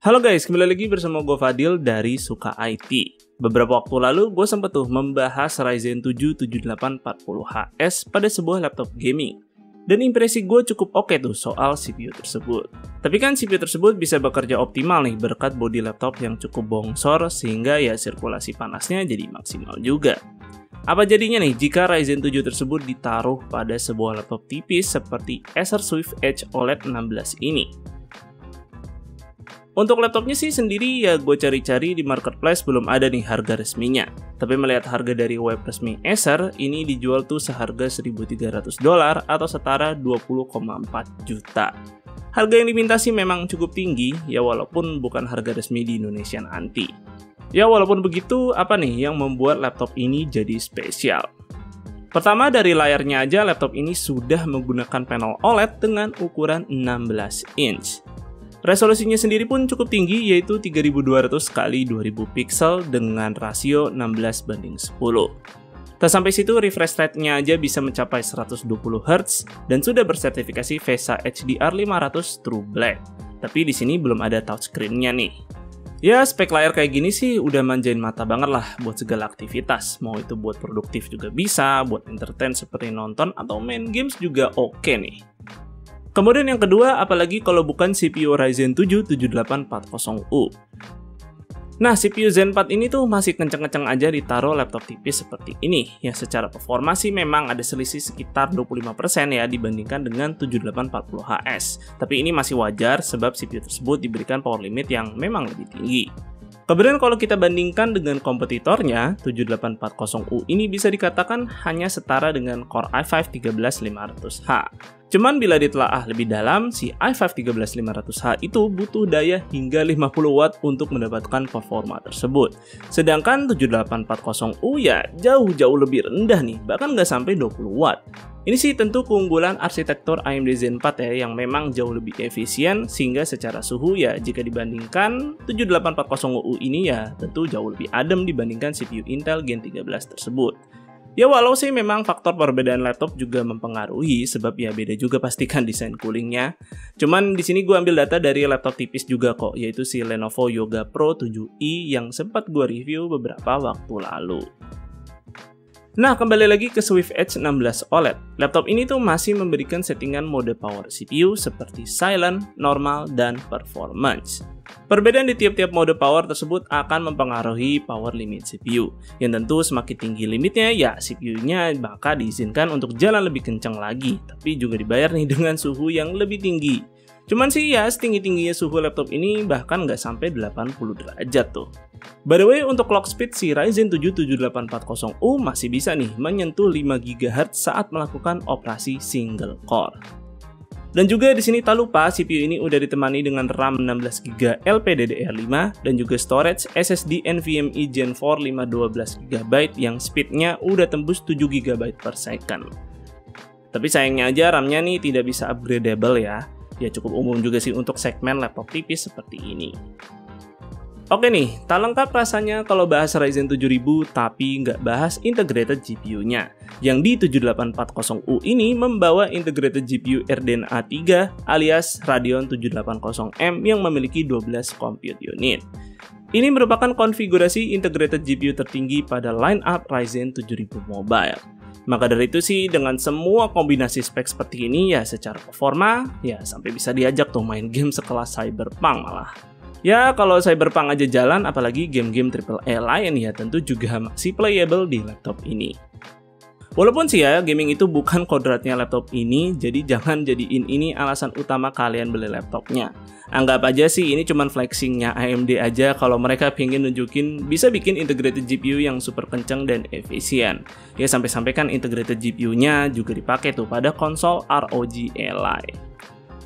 Halo guys, kembali lagi bersama gue Fadil dari Suka IT. Beberapa waktu lalu gue sempat membahas Ryzen 7 7840HS pada sebuah laptop gaming. Dan impresi gue cukup oke soal CPU tersebut. Tapi kan CPU tersebut bisa bekerja optimal nih berkat bodi laptop yang cukup bongsor sehingga ya sirkulasi panasnya jadi maksimal juga. Apa jadinya nih jika Ryzen 7 tersebut ditaruh pada sebuah laptop tipis seperti Acer Swift Edge OLED 16 ini? Untuk laptopnya sih sendiri ya gue cari-cari di marketplace belum ada nih harga resminya. Tapi melihat harga dari web resmi Acer, ini dijual tuh seharga $1.300 atau setara 20,4 juta. Harga yang diminta sih memang cukup tinggi, ya walaupun bukan harga resmi di Indonesia nanti. Ya walaupun begitu, apa nih yang membuat laptop ini jadi spesial? Pertama dari layarnya aja, laptop ini sudah menggunakan panel OLED dengan ukuran 16 inch. Resolusinya sendiri pun cukup tinggi, yaitu 3200 x 2000 pixel dengan rasio 16:10. Tak sampai situ, refresh rate-nya aja bisa mencapai 120 Hz dan sudah bersertifikasi VESA HDR 500 True Black. Tapi di sini belum ada touchscreen-nya nih. Ya, spek layar kayak gini sih udah manjain mata banget lah buat segala aktivitas. Mau itu buat produktif juga bisa, buat entertain seperti nonton atau main games juga oke nih. Kemudian yang kedua, apalagi kalau bukan CPU Ryzen 7 7840U. Nah, CPU Zen 4 ini tuh masih kenceng-kenceng aja ditaruh laptop tipis seperti ini. Ya, secara performa sih memang ada selisih sekitar 25% ya dibandingkan dengan 7840HS. Tapi ini masih wajar sebab CPU tersebut diberikan power limit yang memang lebih tinggi. Kemudian kalau kita bandingkan dengan kompetitornya, 7840U ini bisa dikatakan hanya setara dengan Core i5-13500H. Cuman bila ditelaah lebih dalam, si i5-13500H itu butuh daya hingga 50 watt untuk mendapatkan performa tersebut. Sedangkan 7840U ya jauh-jauh lebih rendah nih, bahkan nggak sampai 20 watt. Ini sih tentu keunggulan arsitektur AMD Zen 4 ya yang memang jauh lebih efisien sehingga secara suhu ya jika dibandingkan 7840U ini ya tentu jauh lebih adem dibandingkan CPU Intel Gen 13 tersebut. Ya walau sih memang faktor perbedaan laptop juga mempengaruhi sebab ya beda juga pastikan desain coolingnya. Cuman di sini gue ambil data dari laptop tipis juga kok, yaitu si Lenovo Yoga Pro 7i yang sempat gue review beberapa waktu lalu. Nah, kembali lagi ke Swift Edge 16 OLED. Laptop ini tuh masih memberikan settingan mode power CPU seperti silent, normal, dan performance. Perbedaan di tiap-tiap mode power tersebut akan mempengaruhi power limit CPU. Yang tentu semakin tinggi limitnya, ya CPU-nya maka diizinkan untuk jalan lebih kencang lagi, tapi juga dibayar nih dengan suhu yang lebih tinggi. Cuman sih ya setinggi-tingginya suhu laptop ini bahkan nggak sampai 80 derajat tuh. By the way, untuk clock speed si Ryzen 7 7840U masih bisa nih menyentuh 5 GHz saat melakukan operasi single core. Dan juga di sini tak lupa CPU ini udah ditemani dengan RAM 16GB LPDDR5 dan juga storage SSD NVMe Gen 4 512GB yang speednya udah tembus 7GB per second. Tapi sayangnya aja RAM-nya nih tidak bisa upgradable ya. Ya cukup umum juga sih untuk segmen laptop tipis seperti ini. Oke nih, tak lengkap rasanya kalau bahas Ryzen 7000 tapi nggak bahas integrated GPU-nya. Yang di 7840U ini membawa integrated GPU RDNA 3 alias Radeon 780M yang memiliki 12 compute unit. Ini merupakan konfigurasi integrated GPU tertinggi pada lineup Ryzen 7000 Mobile. Maka dari itu sih dengan semua kombinasi spek seperti ini ya secara performa ya sampai bisa diajak tuh main game sekelas Cyberpunk malah. Ya kalau Cyberpunk aja jalan apalagi game-game AAA lain ya tentu juga masih playable di laptop ini. Walaupun sih ya gaming itu bukan kodratnya laptop ini, jadi jangan jadiin ini alasan utama kalian beli laptopnya. Anggap aja sih ini cuman flexingnya AMD aja kalau mereka pengen nunjukin bisa bikin integrated GPU yang super kenceng dan efisien. Ya sampai-sampai kan integrated GPU-nya juga dipakai tuh pada konsol ROG Ally.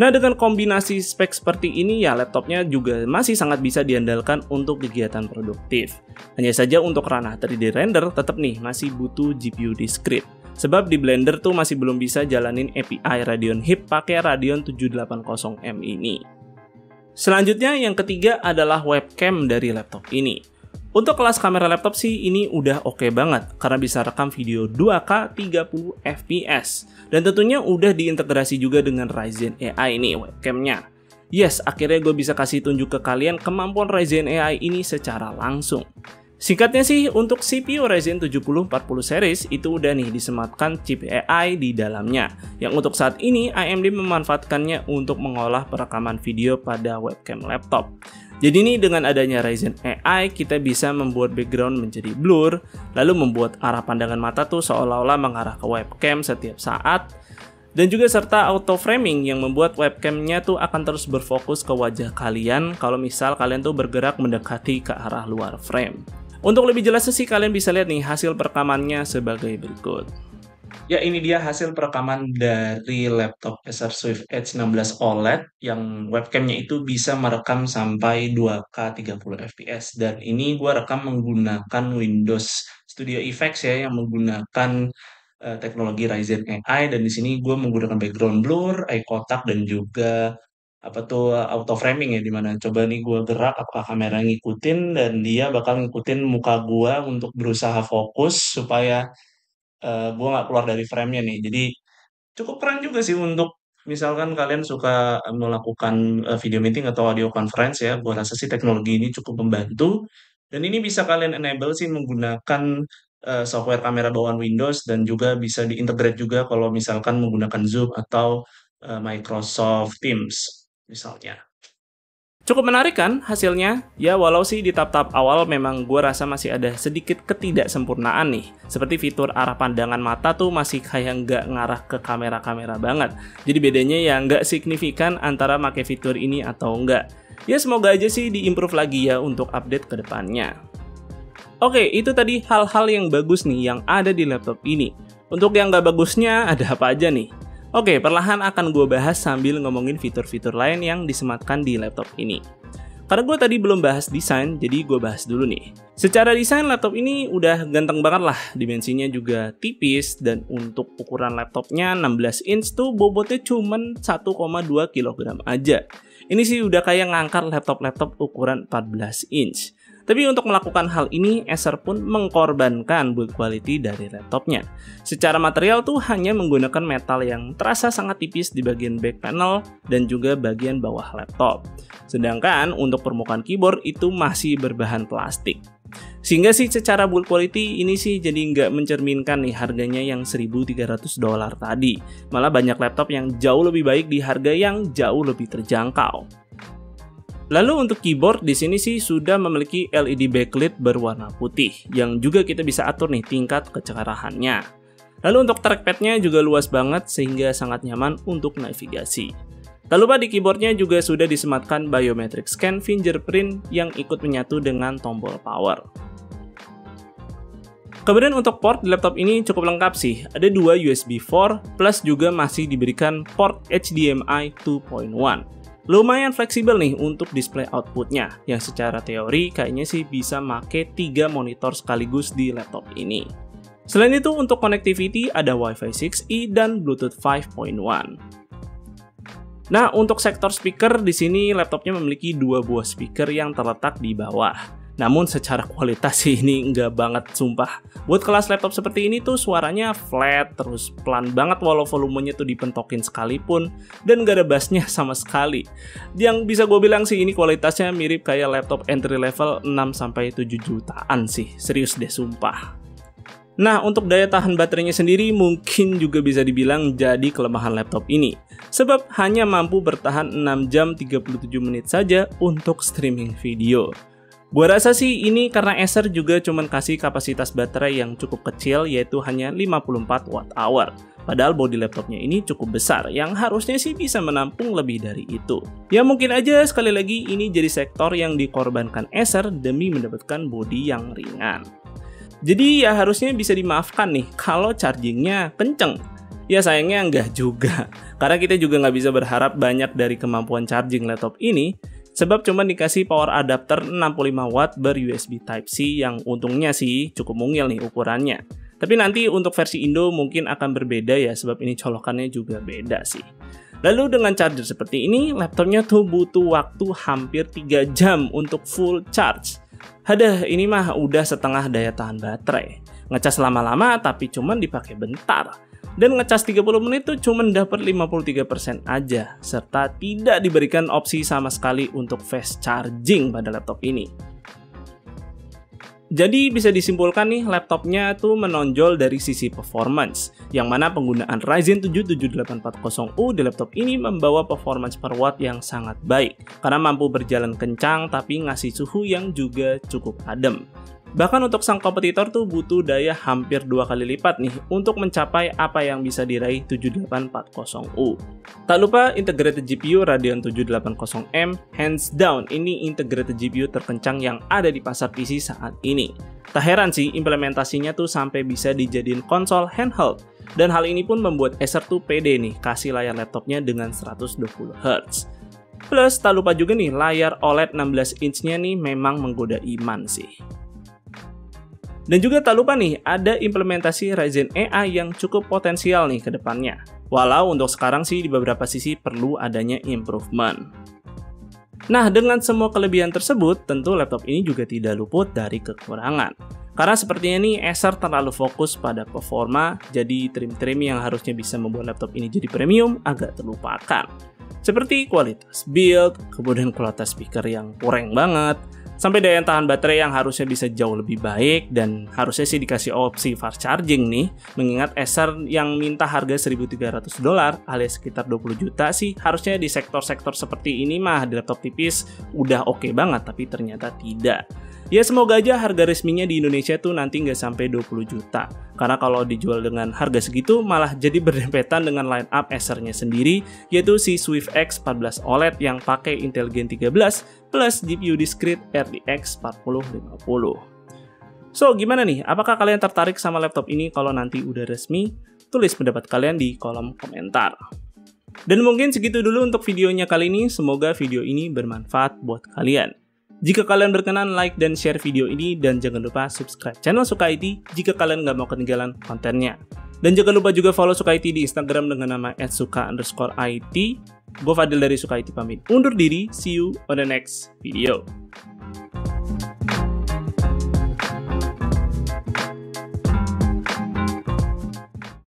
Nah dengan kombinasi spek seperti ini ya laptopnya juga masih sangat bisa diandalkan untuk kegiatan produktif. Hanya saja untuk ranah 3D render tetap nih masih butuh GPU discrete. Sebab di Blender tuh masih belum bisa jalanin API Radeon Hip pakai Radeon 780M ini. Selanjutnya yang ketiga adalah webcam dari laptop ini. Untuk kelas kamera laptop sih ini udah oke banget karena bisa rekam video 2K 30 fps dan tentunya udah diintegrasi juga dengan Ryzen AI ini webcamnya. Yes, akhirnya gue bisa kasih tunjuk ke kalian kemampuan Ryzen AI ini secara langsung. Singkatnya sih, untuk CPU Ryzen 7040 series itu udah nih disematkan chip AI di dalamnya, yang untuk saat ini AMD memanfaatkannya untuk mengolah perekaman video pada webcam laptop. Jadi nih dengan adanya Ryzen AI, kita bisa membuat background menjadi blur, lalu membuat arah pandangan mata tuh seolah-olah mengarah ke webcam setiap saat, dan juga serta auto framing yang membuat webcamnya tuh akan terus berfokus ke wajah kalian kalau misal kalian tuh bergerak mendekati ke arah luar frame. Untuk lebih jelasnya sih kalian bisa lihat nih hasil perekamannya sebagai berikut. Ya, ini dia hasil perekaman dari laptop Acer Swift Edge 16 OLED yang webcamnya itu bisa merekam sampai 2K 30 fps, dan ini gue rekam menggunakan Windows Studio Effects ya yang menggunakan teknologi Ryzen AI, dan di sini gue menggunakan background blur, eye kotak, dan juga auto framing ya, dimana coba nih gue gerak apakah kamera ngikutin, dan dia bakal ngikutin muka gue untuk berusaha fokus supaya gue nggak keluar dari frame-nya nih. Jadi cukup keren juga sih untuk misalkan kalian suka melakukan video meeting atau audio conference ya. Gue rasa sih teknologi ini cukup membantu. Dan ini bisa kalian enable sih menggunakan software kamera bawaan Windows, dan juga bisa diintegrate juga kalau misalkan menggunakan Zoom atau Microsoft Teams misalnya. Cukup menarik kan hasilnya? Ya walau sih di tahap-tahap awal memang gue rasa masih ada sedikit ketidaksempurnaan nih. Seperti fitur arah pandangan mata tuh masih kayak nggak ngarah ke kamera-kamera banget. Jadi bedanya ya nggak signifikan antara pakai fitur ini atau enggak. Ya semoga aja sih diimprove lagi ya untuk update ke depannya. Oke, itu tadi hal-hal yang bagus nih yang ada di laptop ini. Untuk yang nggak bagusnya ada apa aja nih? Oke, perlahan akan gue bahas sambil ngomongin fitur-fitur lain yang disematkan di laptop ini. Karena gue tadi belum bahas desain, jadi gue bahas dulu nih. Secara desain laptop ini udah ganteng banget lah, dimensinya juga tipis, dan untuk ukuran laptopnya 16 inch tuh bobotnya cuman 1,2 kg aja. Ini sih udah kayak ngangkat laptop-laptop ukuran 14 inch. Tapi untuk melakukan hal ini, Acer pun mengkorbankan build quality dari laptopnya. Secara material tuh hanya menggunakan metal yang terasa sangat tipis di bagian back panel dan juga bagian bawah laptop. Sedangkan untuk permukaan keyboard itu masih berbahan plastik. Sehingga sih secara build quality ini sih jadi nggak mencerminkan nih harganya yang $1.300 tadi. Malah banyak laptop yang jauh lebih baik di harga yang jauh lebih terjangkau. Lalu untuk keyboard di sini sih sudah memiliki LED backlit berwarna putih yang juga kita bisa atur nih tingkat kecerahannya. Lalu untuk trackpadnya juga luas banget sehingga sangat nyaman untuk navigasi. Tak lupa di keyboardnya juga sudah disematkan biometric scan fingerprint yang ikut menyatu dengan tombol power. Kemudian untuk port di laptop ini cukup lengkap sih, ada 2 USB 4 plus juga masih diberikan port HDMI 2.1. Lumayan fleksibel nih untuk display outputnya, yang secara teori kayaknya sih bisa make 3 monitor sekaligus di laptop ini. Selain itu untuk connectivity ada Wi-Fi 6E dan Bluetooth 5.1. Nah untuk sektor speaker di sini laptopnya memiliki 2 buah speaker yang terletak di bawah. Namun secara kualitas sih ini enggak banget sumpah. Buat kelas laptop seperti ini tuh suaranya flat, terus pelan banget walau volumenya tuh dipentokin sekalipun, dan gak ada bassnya sama sekali. Yang bisa gue bilang sih ini kualitasnya mirip kayak laptop entry level 6-7 jutaan sih, serius deh sumpah. Nah untuk daya tahan baterainya sendiri mungkin juga bisa dibilang jadi kelemahan laptop ini. Sebab hanya mampu bertahan 6 jam 37 menit saja untuk streaming video. Gua rasa sih ini karena Acer juga cuman kasih kapasitas baterai yang cukup kecil yaitu hanya 54 Wh. Padahal bodi laptopnya ini cukup besar yang harusnya sih bisa menampung lebih dari itu. Ya mungkin aja sekali lagi ini jadi sektor yang dikorbankan Acer demi mendapatkan bodi yang ringan. Jadi ya harusnya bisa dimaafkan nih kalau chargingnya kenceng. Ya sayangnya enggak juga, karena kita juga nggak bisa berharap banyak dari kemampuan charging laptop ini. Sebab cuma dikasih power adapter 65 watt ber-USB Type-C yang untungnya sih cukup mungil nih ukurannya. Tapi nanti untuk versi Indo mungkin akan berbeda ya, sebab ini colokannya juga beda sih. Lalu dengan charger seperti ini, laptopnya tuh butuh waktu hampir 3 jam untuk full charge. Hadah, ini mah udah setengah daya tahan baterai. Ngecas lama-lama tapi cuman dipakai bentar. Dan ngecas 30 menit tuh cuma dapat 53% aja, serta tidak diberikan opsi sama sekali untuk fast charging pada laptop ini. Jadi bisa disimpulkan nih, laptopnya tuh menonjol dari sisi performance, yang mana penggunaan Ryzen 7 7840U di laptop ini membawa performance per watt yang sangat baik, karena mampu berjalan kencang tapi ngasih suhu yang juga cukup adem. Bahkan untuk sang kompetitor tuh butuh daya hampir 2 kali lipat nih untuk mencapai apa yang bisa diraih 7840U. Tak lupa integrated GPU Radeon 780M, hands down ini integrated GPU terkencang yang ada di pasar PC saat ini. Tak heran sih implementasinya tuh sampai bisa dijadiin konsol handheld. Dan hal ini pun membuat Acer tuh pede nih kasih layar laptopnya dengan 120Hz. Plus tak lupa juga nih layar OLED 16 inch-nya nih memang menggoda iman sih. Dan juga tak lupa nih, ada implementasi Ryzen AI yang cukup potensial nih ke depannya. Walau untuk sekarang sih di beberapa sisi perlu adanya improvement. Nah, dengan semua kelebihan tersebut, tentu laptop ini juga tidak luput dari kekurangan. Karena sepertinya nih Acer terlalu fokus pada performa, jadi trim-trim yang harusnya bisa membuat laptop ini jadi premium agak terlupakan. Seperti kualitas build, kemudian kualitas speaker yang kurang banget, sampai daya tahan baterai yang harusnya bisa jauh lebih baik, dan harusnya sih dikasih opsi fast charging nih, mengingat Acer yang minta harga $1.300 alias sekitar 20 juta sih, harusnya di sektor-sektor seperti ini mah di laptop tipis udah oke banget, tapi ternyata tidak. Ya semoga aja harga resminya di Indonesia tuh nanti nggak sampai 20 juta. Karena kalau dijual dengan harga segitu malah jadi berdempetan dengan line up Acer-nya sendiri, yaitu si Swift X 14 OLED yang pakai Intel Gen 13 plus GPU discrete RTX 4050. So gimana nih? Apakah kalian tertarik sama laptop ini kalau nanti udah resmi? Tulis pendapat kalian di kolom komentar. Dan mungkin segitu dulu untuk videonya kali ini. Semoga video ini bermanfaat buat kalian. Jika kalian berkenan, like dan share video ini, dan jangan lupa subscribe channel Suka IT jika kalian nggak mau ketinggalan kontennya. Dan jangan lupa juga follow Suka IT di Instagram dengan nama @suka_it. Gue Fadil dari Suka IT pamit undur diri, see you on the next video.